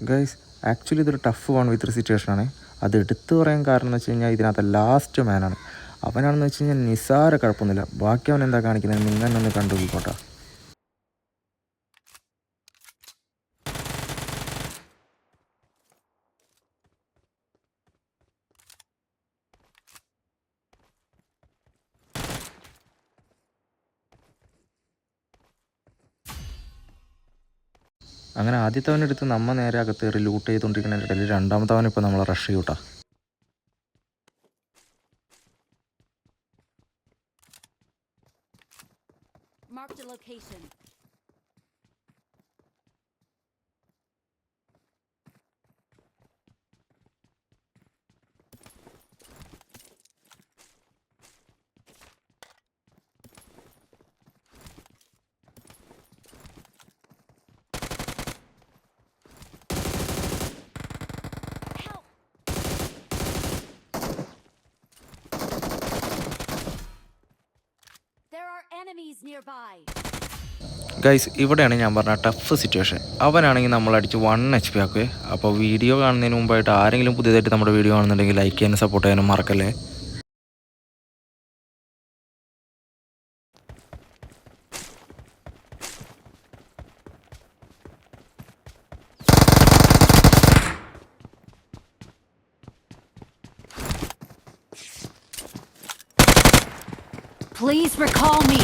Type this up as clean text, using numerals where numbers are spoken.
Guys actually ഇതൊരു tough 1v3 സിറ്റുവേഷനാണ്. അത് എടുത്തു പറയാൻ കാരണം എന്ന് വെച്ച് കഴിഞ്ഞാൽ ഇതിനകത്ത് ലാസ്റ്റ് മാനാണ്. അവനാണെന്ന് വെച്ച് കഴിഞ്ഞാൽ നിസ്സാര കുഴപ്പമൊന്നുമില്ല. ബാക്കി അവൻ എന്താ കാണിക്കുന്നത് നിങ്ങൾ തന്നെ ഒന്ന് കണ്ടുപോയിക്കോട്ടെ. അങ്ങനെ ആദ്യത്തവനെടുത്ത് നമ്മൾ നേരെ അകത്ത് കയറി ലൂട്ട് ചെയ്തുകൊണ്ടിരിക്കുന്നതിൻ്റെ ഇടയിൽ രണ്ടാമത്തവൻ ഇപ്പോൾ നമ്മളെ റഷ് ചെയ്യൂട്ടാ. Marked a location. Help! There are enemies nearby. Guys ഇവിടെയാണ് ഞാൻ പറഞ്ഞ ടഫ് സിറ്റുവേഷൻ. അവനാണെങ്കിൽ നമ്മളടിച്ച് 1 HP ആക്കുവേ. അപ്പോൾ വീഡിയോ കാണുന്നതിന് മുമ്പായിട്ട് ആരെങ്കിലും പുതിയതായിട്ട് നമ്മുടെ വീഡിയോ കാണുന്നുണ്ടെങ്കിൽ ലൈക്ക് ചെയ്യാനും സപ്പോർട്ട് ചെയ്യാനും മറക്കല്ലേ. Please recall me.